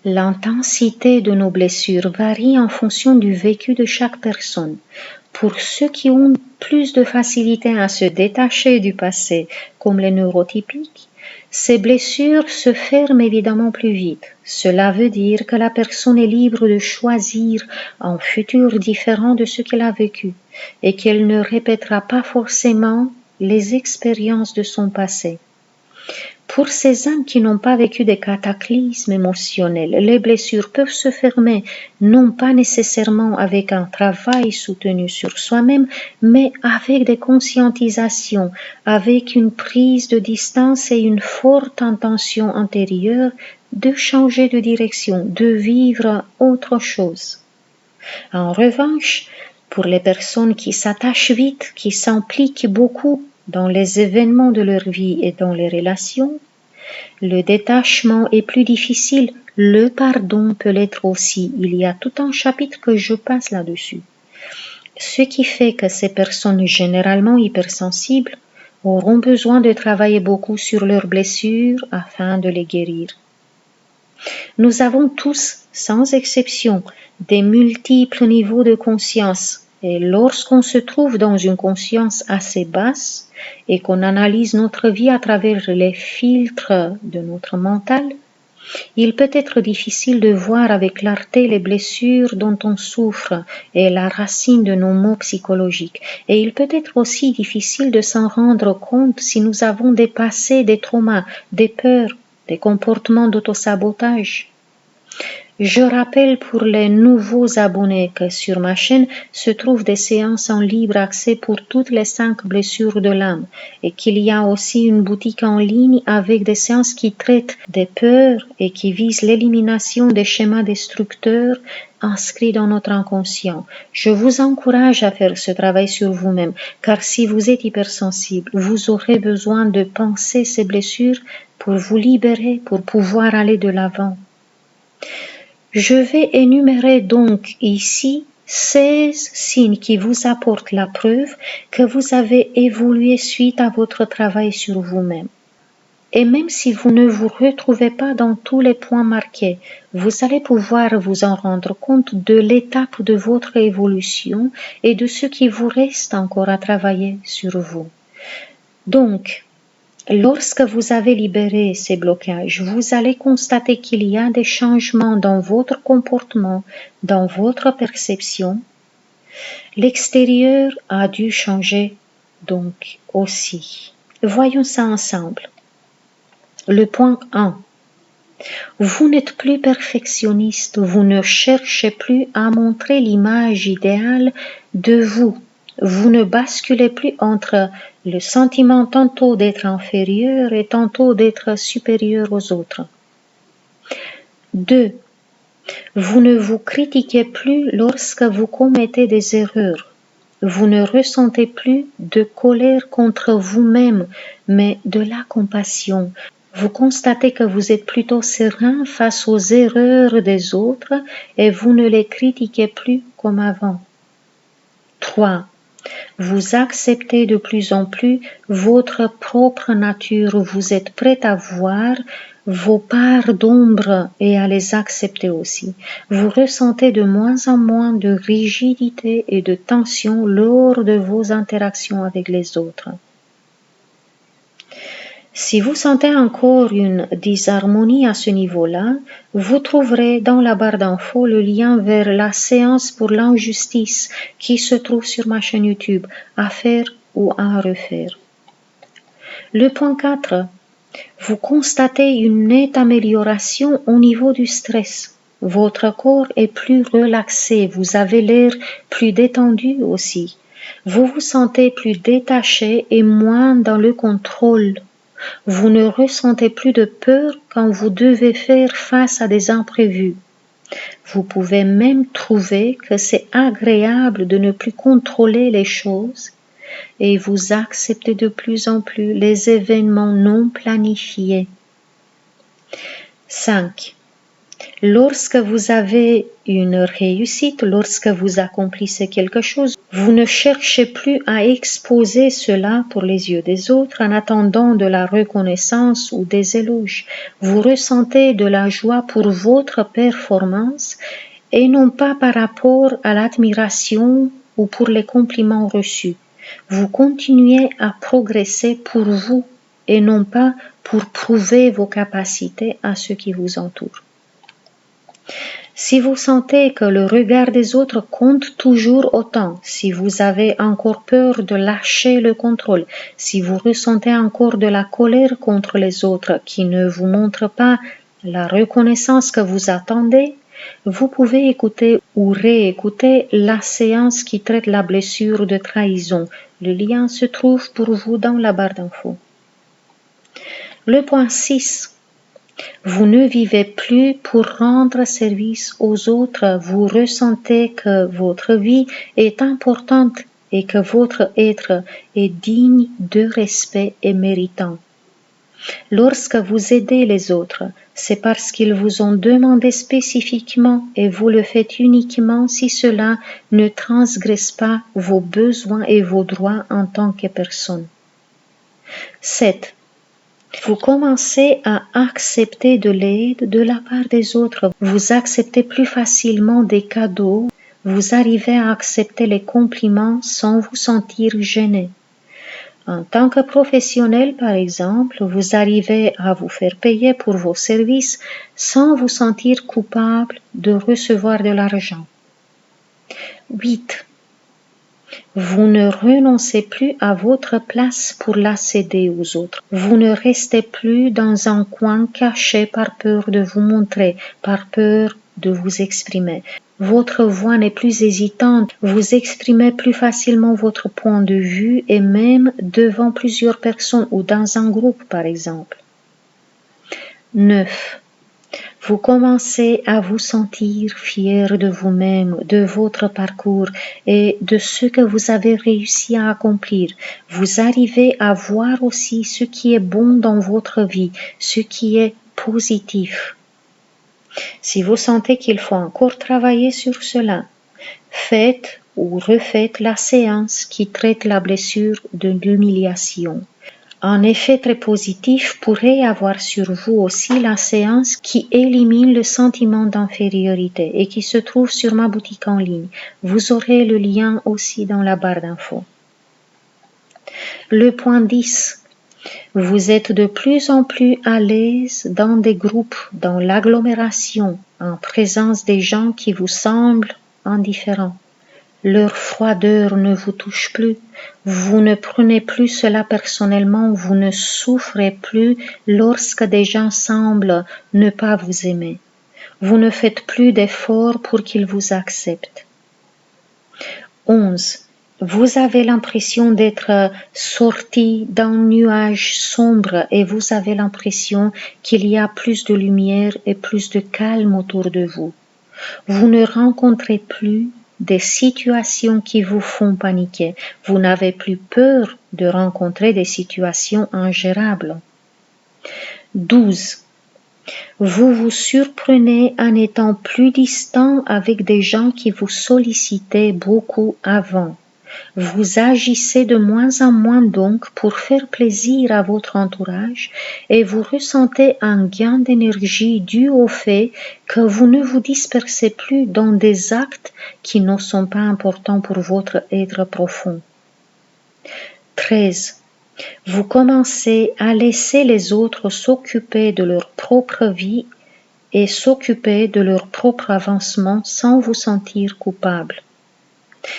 L'intensité de nos blessures varie en fonction du vécu de chaque personne. Pour ceux qui ont plus de facilité à se détacher du passé, comme les neurotypiques, ces blessures se ferment évidemment plus vite. Cela veut dire que la personne est libre de choisir un futur différent de ce qu'elle a vécu et qu'elle ne répétera pas forcément les expériences de son passé. Pour ces âmes qui n'ont pas vécu des cataclysmes émotionnels, les blessures peuvent se fermer, non pas nécessairement avec un travail soutenu sur soi-même, mais avec des conscientisations, avec une prise de distance et une forte intention intérieure de changer de direction, de vivre autre chose. En revanche, pour les personnes qui s'attachent vite, qui s'impliquent beaucoup dans les événements de leur vie et dans les relations, le détachement est plus difficile, le pardon peut l'être aussi. Il y a tout un chapitre que je passe là-dessus. Ce qui fait que ces personnes généralement hypersensibles auront besoin de travailler beaucoup sur leurs blessures afin de les guérir. Nous avons tous, sans exception, des multiples niveaux de conscience. Et lorsqu'on se trouve dans une conscience assez basse et qu'on analyse notre vie à travers les filtres de notre mental, il peut être difficile de voir avec clarté les blessures dont on souffre et la racine de nos maux psychologiques. Et il peut être aussi difficile de s'en rendre compte si nous avons dépassé des traumas, des peurs, des comportements d'autosabotage. Je rappelle pour les nouveaux abonnés que sur ma chaîne se trouvent des séances en libre accès pour toutes les 5 blessures de l'âme et qu'il y a aussi une boutique en ligne avec des séances qui traitent des peurs et qui visent l'élimination des schémas destructeurs inscrits dans notre inconscient. Je vous encourage à faire ce travail sur vous-même car si vous êtes hypersensible, vous aurez besoin de penser ces blessures pour vous libérer, pour pouvoir aller de l'avant. Je vais énumérer donc ici 16 signes qui vous apportent la preuve que vous avez évolué suite à votre travail sur vous-même. Et même si vous ne vous retrouvez pas dans tous les points marqués, vous allez pouvoir vous en rendre compte de l'étape de votre évolution et de ce qui vous reste encore à travailler sur vous. Donc, lorsque vous avez libéré ces blocages, vous allez constater qu'il y a des changements dans votre comportement, dans votre perception. L'extérieur a dû changer donc aussi. Voyons ça ensemble. Le point 1. Vous n'êtes plus perfectionniste, vous ne cherchez plus à montrer l'image idéale de vous. Vous ne basculez plus entre le sentiment tantôt d'être inférieur et tantôt d'être supérieur aux autres. 2. Vous ne vous critiquez plus lorsque vous commettez des erreurs. Vous ne ressentez plus de colère contre vous-même, mais de la compassion. Vous constatez que vous êtes plutôt serein face aux erreurs des autres et vous ne les critiquez plus comme avant. 3. Vous acceptez de plus en plus votre propre nature. Vous êtes prêt à voir vos parts d'ombre et à les accepter aussi. Vous ressentez de moins en moins de rigidité et de tension lors de vos interactions avec les autres. Si vous sentez encore une disharmonie à ce niveau-là, vous trouverez dans la barre d'infos le lien vers la séance pour l'injustice qui se trouve sur ma chaîne YouTube, à faire ou à refaire. Le point 4. Vous constatez une nette amélioration au niveau du stress. Votre corps est plus relaxé, vous avez l'air plus détendu aussi. Vous vous sentez plus détaché et moins dans le contrôle. Vous ne ressentez plus de peur quand vous devez faire face à des imprévus. Vous pouvez même trouver que c'est agréable de ne plus contrôler les choses et vous acceptez de plus en plus les événements non planifiés. 5. Lorsque vous avez une réussite, lorsque vous accomplissez quelque chose, vous ne cherchez plus à exposer cela pour les yeux des autres en attendant de la reconnaissance ou des éloges. Vous ressentez de la joie pour votre performance et non pas par rapport à l'admiration ou pour les compliments reçus. Vous continuez à progresser pour vous et non pas pour prouver vos capacités à ceux qui vous entourent. Si vous sentez que le regard des autres compte toujours autant, si vous avez encore peur de lâcher le contrôle, si vous ressentez encore de la colère contre les autres qui ne vous montrent pas la reconnaissance que vous attendez, vous pouvez écouter ou réécouter la séance qui traite la blessure de trahison. Le lien se trouve pour vous dans la barre d'infos. Le point 6. Vous ne vivez plus pour rendre service aux autres, vous ressentez que votre vie est importante et que votre être est digne de respect et méritant. Lorsque vous aidez les autres, c'est parce qu'ils vous ont demandé spécifiquement et vous le faites uniquement si cela ne transgresse pas vos besoins et vos droits en tant que personne. 7. Vous commencez à accepter de l'aide de la part des autres. Vous acceptez plus facilement des cadeaux. Vous arrivez à accepter les compliments sans vous sentir gêné. En tant que professionnel, par exemple, vous arrivez à vous faire payer pour vos services sans vous sentir coupable de recevoir de l'argent. 8. Vous ne renoncez plus à votre place pour la céder aux autres. Vous ne restez plus dans un coin caché par peur de vous montrer, par peur de vous exprimer. Votre voix n'est plus hésitante, vous exprimez plus facilement votre point de vue et même devant plusieurs personnes ou dans un groupe par exemple. 9. Vous commencez à vous sentir fier de vous-même, de votre parcours et de ce que vous avez réussi à accomplir. Vous arrivez à voir aussi ce qui est bon dans votre vie, ce qui est positif. Si vous sentez qu'il faut encore travailler sur cela, faites ou refaites la séance qui traite la blessure de l'humiliation. Un effet très positif pourrait avoir sur vous aussi la séance qui élimine le sentiment d'infériorité et qui se trouve sur ma boutique en ligne. Vous aurez le lien aussi dans la barre d'infos. Le point 10. Vous êtes de plus en plus à l'aise dans des groupes, dans l'agglomération, en présence des gens qui vous semblent indifférents. Leur froideur ne vous touche plus, vous ne prenez plus cela personnellement, vous ne souffrez plus lorsque des gens semblent ne pas vous aimer. Vous ne faites plus d'efforts pour qu'ils vous acceptent. 11. Vous avez l'impression d'être sorti d'un nuage sombre et vous avez l'impression qu'il y a plus de lumière et plus de calme autour de vous. Vous ne rencontrez plus des situations qui vous font paniquer. Vous n'avez plus peur de rencontrer des situations ingérables. 12. Vous vous surprenez en étant plus distant avec des gens qui vous sollicitaient beaucoup avant. Vous agissez de moins en moins donc pour faire plaisir à votre entourage et vous ressentez un gain d'énergie dû au fait que vous ne vous dispersez plus dans des actes qui ne sont pas importants pour votre être profond. 13. Vous commencez à laisser les autres s'occuper de leur propre vie et s'occuper de leur propre avancement sans vous sentir coupable.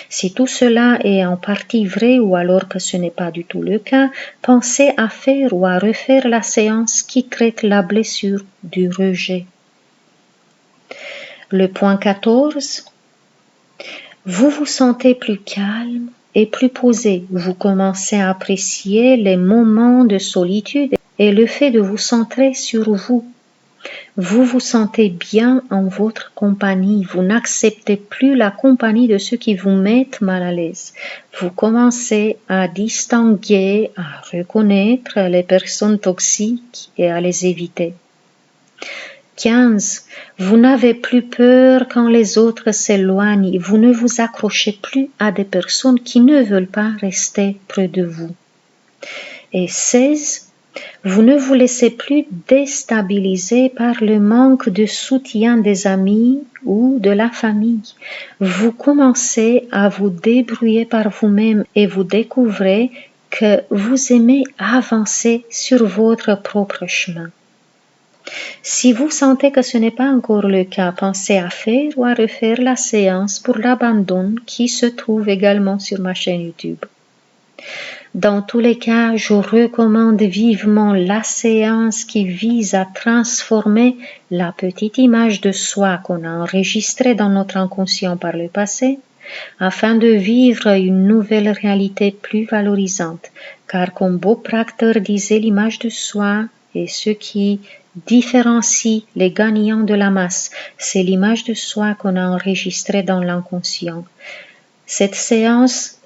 Si tout cela est en partie vrai ou alors que ce n'est pas du tout le cas, pensez à faire ou à refaire la séance qui traite la blessure du rejet. Le point 14. Vous vous sentez plus calme et plus posé. Vous commencez à apprécier les moments de solitude et le fait de vous centrer sur vous. Vous vous sentez bien en votre compagnie, vous n'acceptez plus la compagnie de ceux qui vous mettent mal à l'aise. Vous commencez à distinguer, à reconnaître les personnes toxiques et à les éviter. 15. Vous n'avez plus peur quand les autres s'éloignent. Vous ne vous accrochez plus à des personnes qui ne veulent pas rester près de vous. Et 16. Vous ne vous laissez plus déstabiliser par le manque de soutien des amis ou de la famille. Vous commencez à vous débrouiller par vous-même et vous découvrez que vous aimez avancer sur votre propre chemin. Si vous sentez que ce n'est pas encore le cas, pensez à faire ou à refaire la séance pour l'abandon qui se trouve également sur ma chaîne YouTube. Dans tous les cas, je recommande vivement la séance qui vise à transformer la petite image de soi qu'on a enregistrée dans notre inconscient par le passé, afin de vivre une nouvelle réalité plus valorisante. Car comme Bob Proctor disait, l'image de soi est ce qui différencie les gagnants de la masse. C'est l'image de soi qu'on a enregistrée dans l'inconscient. Cette séance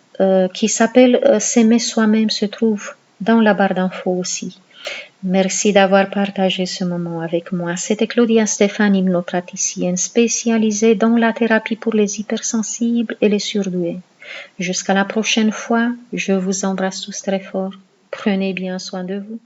qui s'appelle S'aimer soi-même se trouve dans la barre d'infos aussi. Merci d'avoir partagé ce moment avec moi. C'était Claudia Stéphane, hypnopraticienne spécialisée dans la thérapie pour les hypersensibles et les surdoués. Jusqu'à la prochaine fois, je vous embrasse tous très fort. Prenez bien soin de vous.